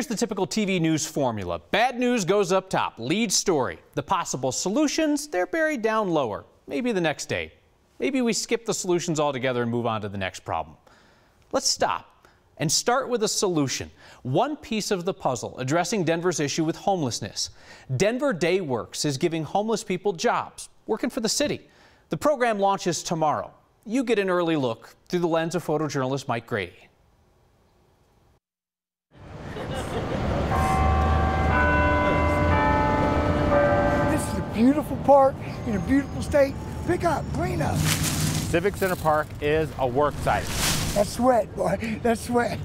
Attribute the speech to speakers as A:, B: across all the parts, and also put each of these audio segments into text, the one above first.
A: Here's the typical TV news formula. Bad news goes up top, lead story. The possible solutions, they're buried down lower. Maybe the next day. Maybe we skip the solutions altogether and move on to the next problem. Let's stop and start with a solution. One piece of the puzzle addressing Denver's issue with homelessness. Denver Day Works is giving homeless people jobs, working for the city. The program launches tomorrow. You get an early look through the lens of photojournalist Mike Grady.
B: Beautiful park in a beautiful state. Pick up, clean up.
C: Civic Center Park is a work site.
B: That's sweat, boy. That's sweat.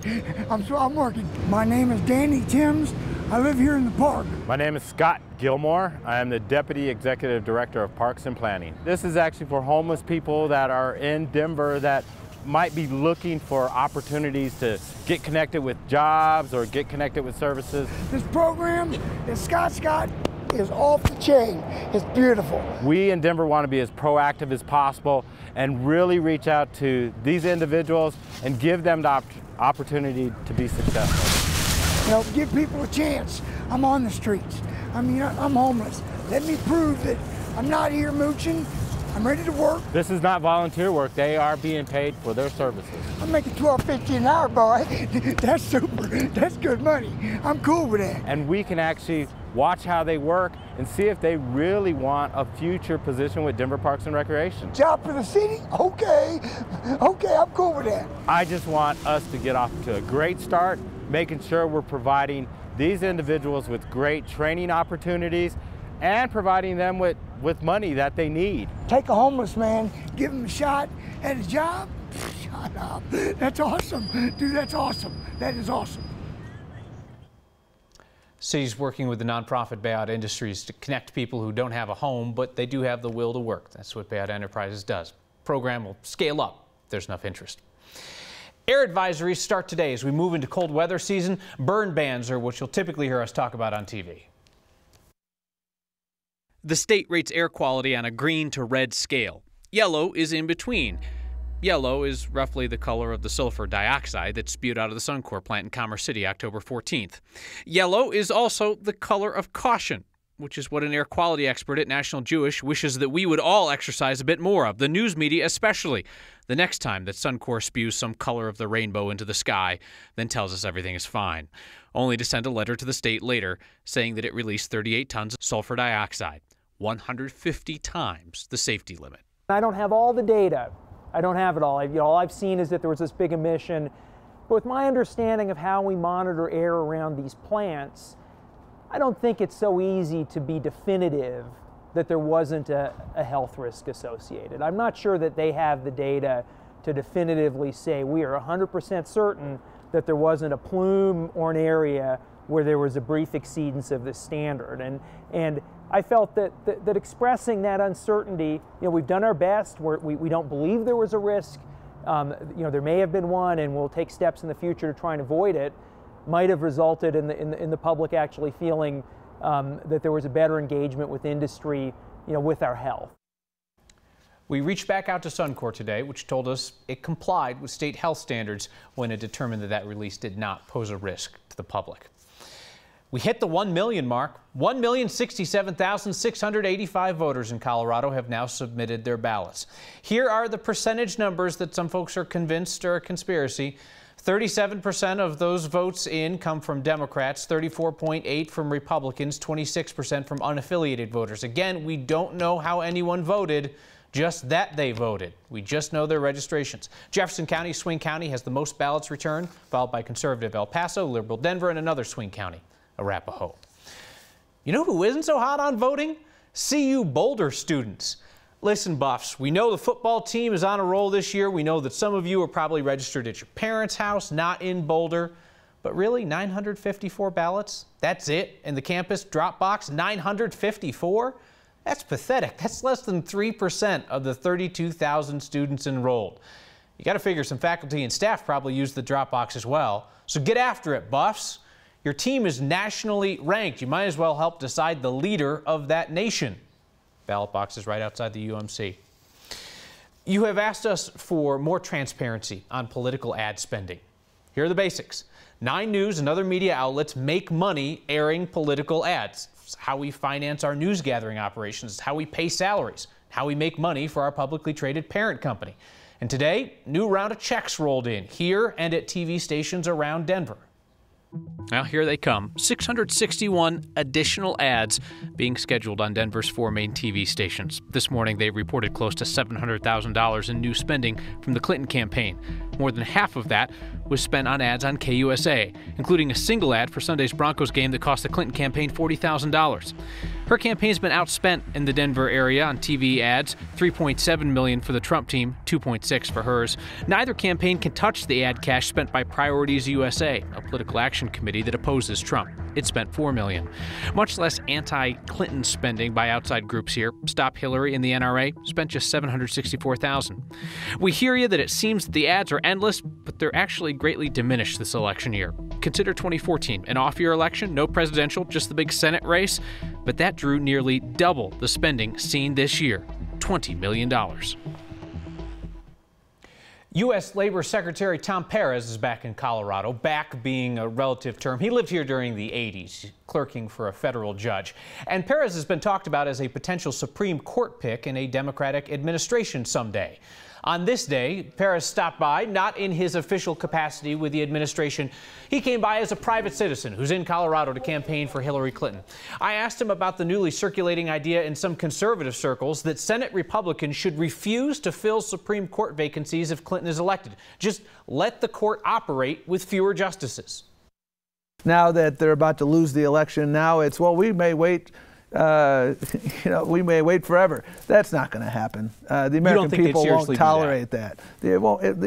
B: I'm working. My name is Danny Timms. I live here in the park.
C: My name is Scott Gilmore. I am the Deputy Executive Director of Parks and Planning. This is actually for homeless people that are in Denver that might be looking for opportunities to get connected with jobs or get connected with services.
B: This program that Scott's got is off the chain. It's beautiful.
C: We in Denver want to be as proactive as possible and really reach out to these individuals and give them the opportunity to be successful.
B: You know, give people a chance. I'm on the streets. I'm homeless. Let me prove that I'm not here mooching. I'm ready to work.
C: This is not volunteer work. They are being paid for their services.
B: I'm making $12.50 an hour, boy. That's super. That's good money. I'm cool with that.
C: And we can actually watch how they work and see if they really want a future position with Denver Parks and Recreation.
B: Job for the city? Okay. Okay, I'm cool with that.
C: I just want us to get off to a great start, making sure we're providing these individuals with great training opportunities and providing them with money that they need.
B: Take a homeless man, give him a shot at a job. Shut up. That's awesome. Dude, that's awesome. That is awesome.
A: City's working with the nonprofit Bayout Industries to connect people who don't have a home, but they do have the will to work. That's what Bayout Enterprises does. Program will scale up if there's enough interest. Air advisories start today as we move into cold weather season. Burn bans are what you'll typically hear us talk about on TV. The state rates air quality on a green to red scale. Yellow is in between. Yellow is roughly the color of the sulfur dioxide that's spewed out of the Suncor plant in Commerce City October 14th. Yellow is also the color of caution, which is what an air quality expert at National Jewish wishes that we would all exercise a bit more of, the news media especially. The next time that Suncor spews some color of the rainbow into the sky, then tells us everything is fine, only to send a letter to the state later saying that it released 38 tons of sulfur dioxide, 150 times the safety limit.
D: I don't have all the data. I don't have it all. All I've seen is that there was this big emission. But with my understanding of how we monitor air around these plants, I don't think it's so easy to be definitive that there wasn't a health risk associated. I'm not sure that they have the data to definitively say we are 100% certain that there wasn't a plume or an area where there was a brief exceedance of this standard. And I felt that expressing that uncertainty, we've done our best. We don't believe there was a risk. There may have been one, and we'll take steps in the future to try and avoid it. Might have resulted in the public actually feeling that there was a better engagement with industry, with our health.
A: We reached back out to Suncor today, which told us it complied with state health standards when it determined that release did not pose a risk to the public. We hit the 1 million mark. 1,067,685 voters in Colorado have now submitted their ballots. Here are the percentage numbers that some folks are convinced are a conspiracy. 37% of those votes in come from Democrats, 34.8% from Republicans, 26% from unaffiliated voters. Again, we don't know how anyone voted, just that they voted. We just know their registrations. Jefferson County, swing county, has the most ballots returned, followed by conservative El Paso, liberal Denver, and another swing county, Arapahoe. You know who isn't so hot on voting? CU Boulder students. Listen, Buffs, we know the football team is on a roll this year. We know that some of you are probably registered at your parents' house, not in Boulder. But really, 954 ballots? That's it? In the campus drop box, 954? That's pathetic. That's less than 3% of the 32,000 students enrolled. You got to figure some faculty and staff probably use the drop box as well. So get after it, Buffs. Your team is nationally ranked. You might as well help decide the leader of that nation. Ballot box is right outside the UMC. You have asked us for more transparency on political ad spending. Here are the basics. 9 News and other media outlets make money airing political ads. It's how we finance our news gathering operations. It's how we pay salaries. How we make money for our publicly traded parent company. And today, new round of checks rolled in here and at TV stations around Denver. Now here they come, 661 additional ads being scheduled on Denver's 4 main TV stations. This morning they reported close to $700,000 in new spending from the Clinton campaign. More than half of that was spent on ads on KUSA, including a single ad for Sunday's Broncos game that cost the Clinton campaign $40,000. Her campaign's been outspent in the Denver area on TV ads, $3.7 million for the Trump team, $2.6 for hers. Neither campaign can touch the ad cash spent by Priorities USA, a political action committee that opposes Trump. It spent $4 million. Much less anti-Clinton spending by outside groups here. Stop Hillary and the NRA spent just $764,000. We hear you that it seems that the ads are endless, but they're actually greatly diminished this election year. Consider 2014, an off-year election, no presidential, just the big Senate race, but that drew nearly double the spending seen this year, $20 million. U.S. Labor Secretary Tom Perez is back in Colorado, back being a relative term. He lived here during the 80s, clerking for a federal judge. And Perez has been talked about as a potential Supreme Court pick in a Democratic administration someday. On this day, Perez stopped by, not in his official capacity with the administration. He came by as a private citizen who's in Colorado to campaign for Hillary Clinton. I asked him about the newly circulating idea in some conservative circles that Senate Republicans should refuse to fill Supreme Court vacancies if Clinton is elected. Just let the court operate with fewer justices.
E: Now that they're about to lose the election, now it's, well, we may wait. We may wait forever. That's not going to happen. The American people won't tolerate that. The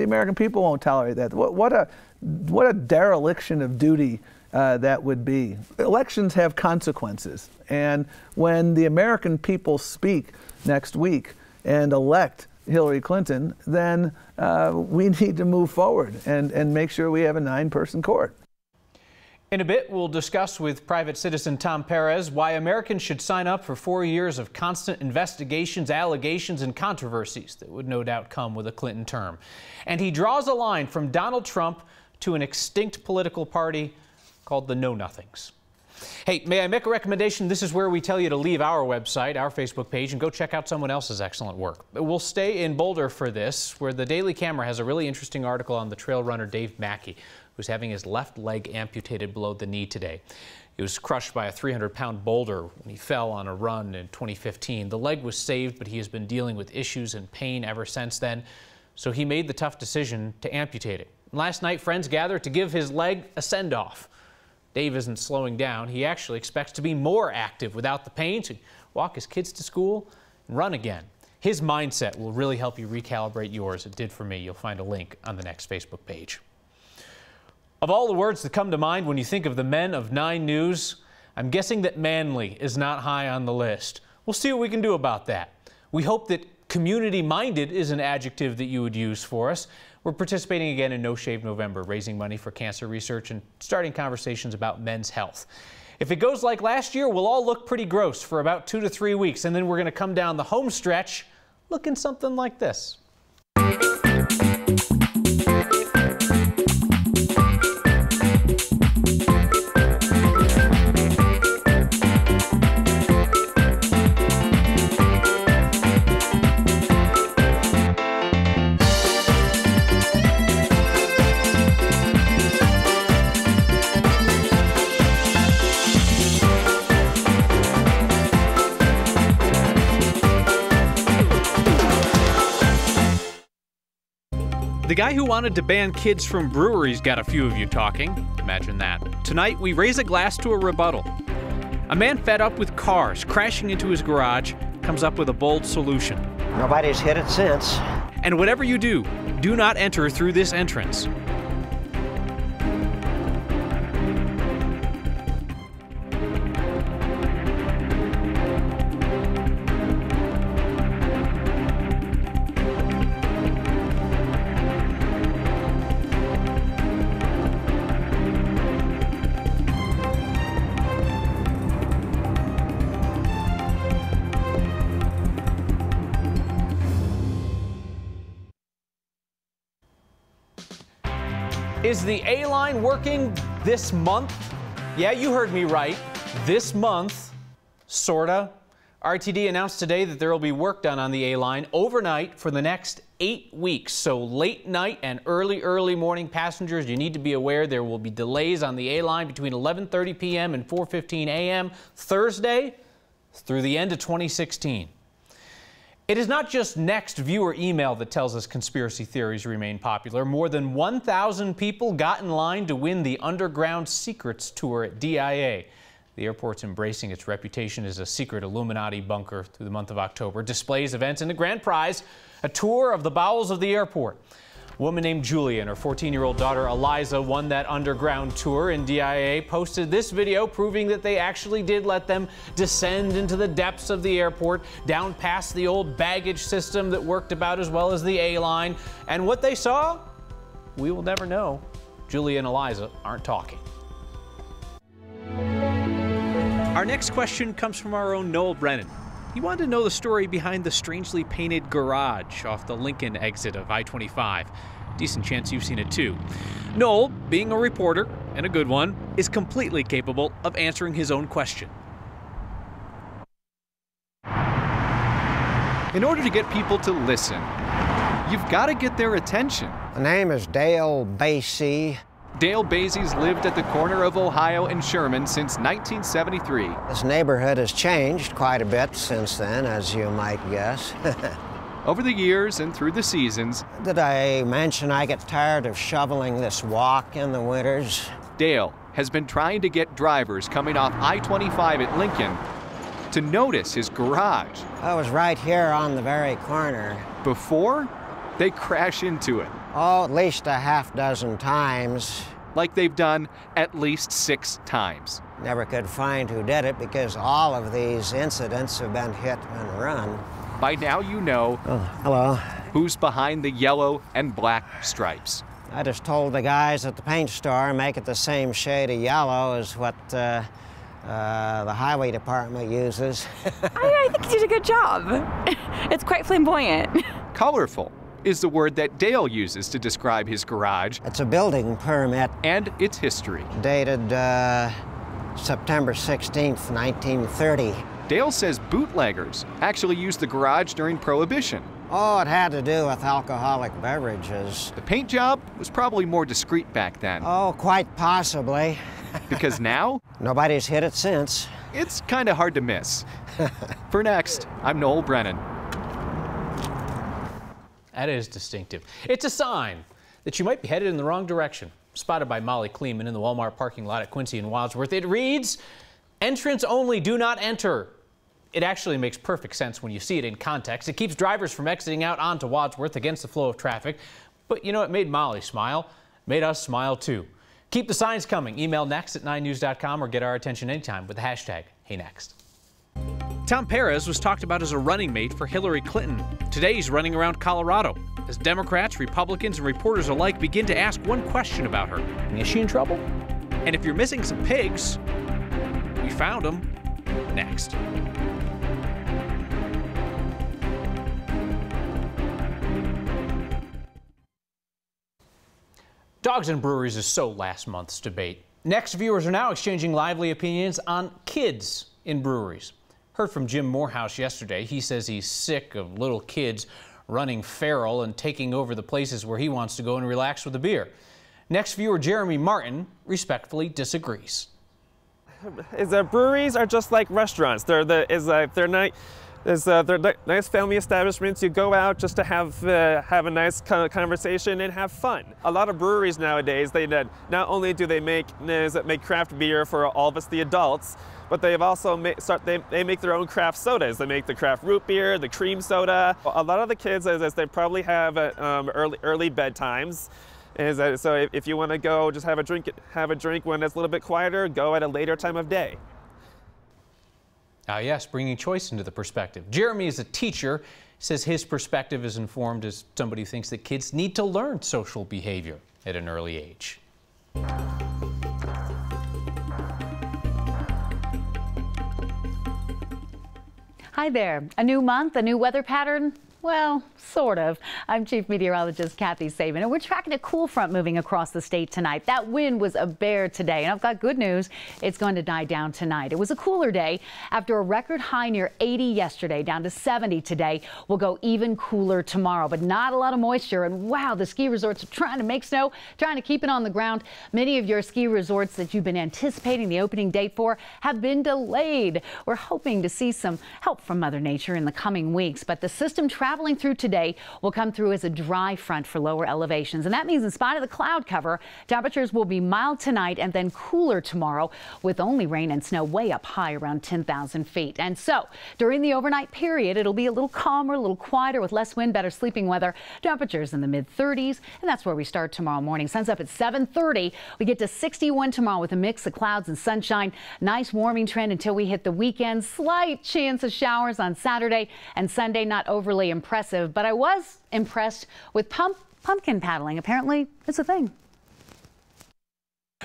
E: American people won't tolerate that. What a dereliction of duty that would be. Elections have consequences, and when the American people speak next week and elect Hillary Clinton, then we need to move forward and make sure we have a 9-person court.
A: In a bit, we'll discuss with private citizen Tom Perez why Americans should sign up for 4 years of constant investigations, allegations, and controversies that would no doubt come with a Clinton term. And he draws a line from Donald Trump to an extinct political party called the Know-Nothings. Hey, may I make a recommendation? This is where we tell you to leave our website, our Facebook page, and go check out someone else's excellent work. We'll stay in Boulder for this, where the Daily Camera has a really interesting article on the trail runner Dave Mackey, who's having his left leg amputated below the knee today. He was crushed by a 300-pound boulder when he fell on a run in 2015. The leg was saved, but he has been dealing with issues and pain ever since then, so he made the tough decision to amputate it. Last night, friends gathered to give his leg a send-off. Dave isn't slowing down. He actually expects to be more active without the pain, to walk his kids to school and run again. His mindset will really help you recalibrate yours. It did for me. You'll find a link on the next Facebook page. Of all the words that come to mind when you think of the men of 9 News, I'm guessing that manly is not high on the list. We'll see what we can do about that. We hope that community-minded is an adjective that you would use for us. We're participating again in No Shave November, raising money for cancer research and starting conversations about men's health. If it goes like last year, we'll all look pretty gross for about 2 to 3 weeks, and then we're going to come down the home stretch looking something like this. The guy who wanted to ban kids from breweries got a few of you talking. Imagine that. Tonight, we raise a glass to a rebuttal. A man fed up with cars crashing into his garage comes up with a bold solution.
F: Nobody's hit it since.
A: And whatever you do not enter through this entrance. Is the A-line working this month? Yeah, you heard me right. This month, sorta. RTD announced today that there will be work done on the A-line overnight for the next 8 weeks. So late night and early morning passengers, you need to be aware there will be delays on the A-line between 11:30 p.m. and 4:15 a.m. Thursday through the end of 2016. It is not just Next viewer email that tells us conspiracy theories remain popular. More than 1,000 people got in line to win the Underground Secrets Tour at DIA. The airport's embracing its reputation as a secret Illuminati bunker through the month of October. Displays, events, and the grand prize, a tour of the bowels of the airport. A woman named Julia and her 14-year-old daughter Eliza won that underground tour, and DIA posted this video proving that they actually did let them descend into the depths of the airport, down past the old baggage system that worked about as well as the A-line. And what they saw, we will never know. Julia and Eliza aren't talking. Our next question comes from our own Noel Brennan. He wanted to know the story behind the strangely painted garage off the Lincoln exit of I-25. Decent chance you've seen it too. Noel, being a reporter, and a good one, is completely capable of answering his own question.
G: In order to get people to listen, you've got to get their attention.
F: The name is Dale Basie.
G: Dale Basie's lived at the corner of Ohio and Sherman since 1973.
F: This neighborhood has changed quite a bit since then, as you might guess.
G: Over the years and through the seasons,
F: Did I mention I get tired of shoveling this walk in the winters?
G: Dale has been trying to get drivers coming off I-25 at Lincoln to notice his garage
F: I was right here on the very corner.
G: before they crash into it,
F: Oh, at least a half dozen times.
G: like they've done at least 6 times.
F: Never could find who did it because all of these incidents have been hit and run.
G: By now you know
F: Oh, hello.
G: who's behind the yellow and black stripes.
F: I just told the guys at the paint store make it the same shade of yellow as what the highway department uses.
H: I think you did a good job. It's quite flamboyant.
G: Colorful is the word that Dale uses to describe his garage
F: It's a building permit
G: and its history.
F: dated September 16th, 1930.
G: Dale says bootleggers actually used the garage during Prohibition.
F: Oh, it had to do with alcoholic beverages.
G: The paint job was probably more discreet back then,
F: Oh, quite possibly.
G: because now
F: Nobody's hit it since.
G: it's kind of hard to miss. For Next, I'm Noel Brennan.
A: That is distinctive. It's a sign that you might be headed in the wrong direction. Spotted by Molly Kleeman in the Walmart parking lot at Quincy and Wadsworth. It reads, "Entrance only, do not enter." It actually makes perfect sense when you see it in context. It keeps drivers from exiting out onto Wadsworth against the flow of traffic. But you know, it made Molly smile. Made us smile too. Keep the signs coming. Email next@9news.com or get our attention anytime with the hashtag HeyNext. Tom Perez was talked about as a running mate for Hillary Clinton. Today he's running around Colorado as Democrats, Republicans, and reporters alike begin to ask one question about her. Is she in trouble? And if you're missing some pigs, we found them. Next. Dogs and breweries is so last month's debate. Next viewers are now exchanging lively opinions on kids in breweries. Heard from Jim Morehouse yesterday. He says he's sick of little kids running feral and taking over the places where he wants to go and relax with a beer. Next viewer Jeremy Martin respectfully disagrees.
I: Breweries are just like restaurants. They're nice family establishments. You go out just to have a nice conversation and have fun. A lot of breweries nowadays, they not only do they make craft beer for all of us, the adults, but they have also they make their own craft sodas. They make the craft root beer, the cream soda. A lot of the kids, as they probably have early bedtimes. So if you want to go just have a drink when it's a little bit quieter, go at a later time of day.
A: Yes, bringing choice into the perspective. Jeremy is a teacher, says his perspective is informed as somebody who thinks that kids need to learn social behavior at an early age.
J: Hi there. A new month, a new weather pattern. Well, sort of. I'm Chief Meteorologist Kathy Sabin, and we're tracking a cool front moving across the state tonight. That wind was a bear today, and I've got good news. It's going to die down tonight. It was a cooler day after a record high near 80 yesterday, down to 70 today. We'll go even cooler tomorrow, but not a lot of moisture. And wow, the ski resorts are trying to make snow, trying to keep it on the ground. Many of your ski resorts that you've been anticipating the opening date for have been delayed. We're hoping to see some help from Mother Nature in the coming weeks, but the system traveling through today will come through as a dry front for lower elevations. And that means in spite of the cloud cover, temperatures will be mild tonight and then cooler tomorrow, with only rain and snow way up high around 10,000 feet. And so during the overnight period, it'll be a little calmer, a little quieter with less wind, better sleeping weather. Temperatures in the mid-30s, and that's where we start tomorrow morning. Sun's up at 7:30. We get to 61 tomorrow with a mix of clouds and sunshine. Nice warming trend until we hit the weekend. Slight chance of showers on Saturday and Sunday, not overly impressive, but I was impressed with pumpkin paddling. Apparently, it's a thing.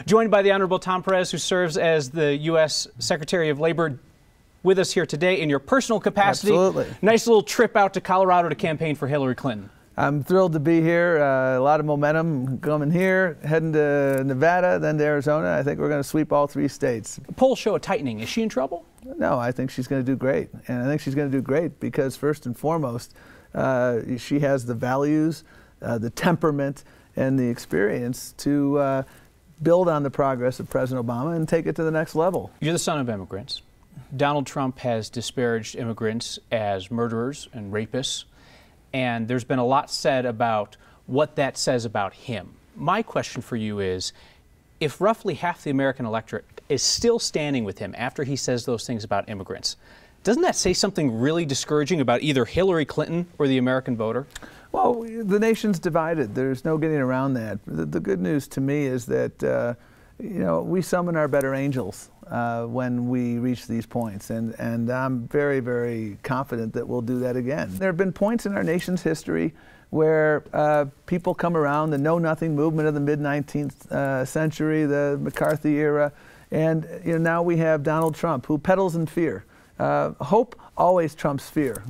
A: Joined by the Honorable Tom Perez, who serves as the U.S. Secretary of Labor, with us here today in your personal capacity.
E: Absolutely.
A: Nice little trip out to Colorado to campaign for Hillary Clinton.
E: I'm thrilled to be here. A lot of momentum coming here, heading to Nevada, then to Arizona. I think we're going to sweep all 3 states.
A: Polls show a tightening. Is she in trouble?
E: No, I think she's going to do great. And I think she's going to do great because, first and foremost, she has the values, the temperament, and the experience to build on the progress of President Obama and take it to the next level.
A: You're the son of immigrants. Donald Trump has disparaged immigrants as murderers and rapists, and there's been a lot said about what that says about him. My question for you is, if roughly half the American electorate is still standing with him after he says those things about immigrants, doesn't that say something really discouraging about either Hillary Clinton or the American voter?
E: Well, the nation's divided. There's no getting around that. The good news to me is that, you know, we summon our better angels when we reach these points, and I'm very, very confident that we'll do that again. There have been points in our nation's history where people come around, the know-nothing movement of the mid-19th century, the McCarthy era, and you know, now we have Donald Trump, who peddles in fear. Hope always trumps fear.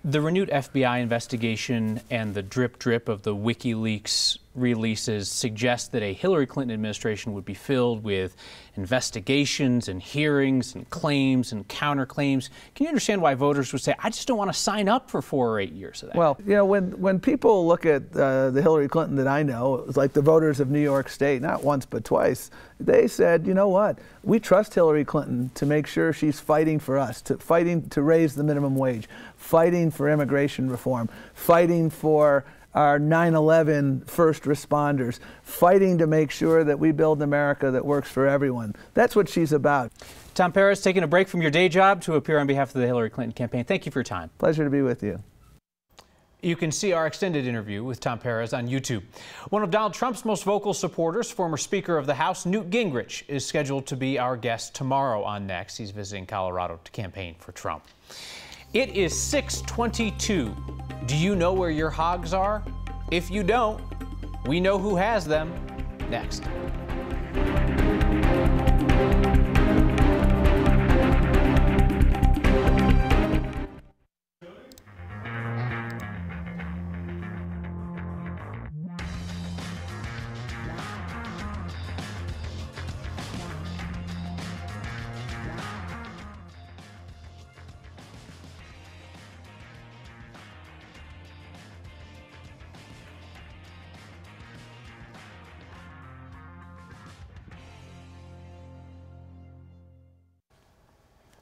A: The renewed FBI investigation and the drip of the WikiLeaks releases suggest that a Hillary Clinton administration would be filled with investigations and hearings and claims and counterclaims. Can you understand why voters would say, I just don't want to sign up for 4 or 8 years of that?
E: Well, you know, when people look at the Hillary Clinton that I know, like the voters of New York State, not once but twice, they said, you know what, we trust Hillary Clinton to make sure she's fighting for us, fighting to raise the minimum wage, fighting for immigration reform, fighting for our 9/11 first responders, fighting to make sure that we build an America that works for everyone. That's what she's about.
A: Tom Perez, taking a break from your day job to appear on behalf of the Hillary Clinton campaign. Thank you for your time.
E: Pleasure to be with you.
A: You can see our extended interview with Tom Perez on YouTube. One of Donald Trump's most vocal supporters, former Speaker of the House Newt Gingrich, is scheduled to be our guest tomorrow on Next. He's visiting Colorado to campaign for Trump. It is 6:22. Do you know where your hogs are? If you don't, we know who has them. Next.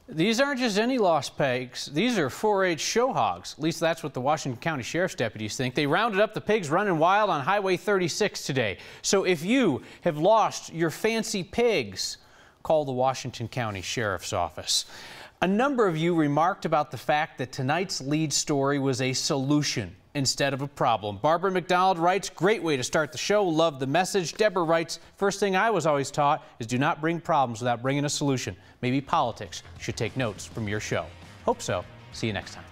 A: These aren't just any lost pigs. These are 4-H show hogs. At least that's what the Washington County Sheriff's deputies think. They rounded up the pigs running wild on Highway 36 today. So if you have lost your fancy pigs, call the Washington County Sheriff's Office. A number of you remarked about the fact that tonight's lead story was a solution instead of a problem. Barbara McDonald writes, great way to start the show. Love the message. Deborah writes, first thing I was always taught is do not bring problems without bringing a solution. Maybe politics should take notes from your show. Hope so. See you next time.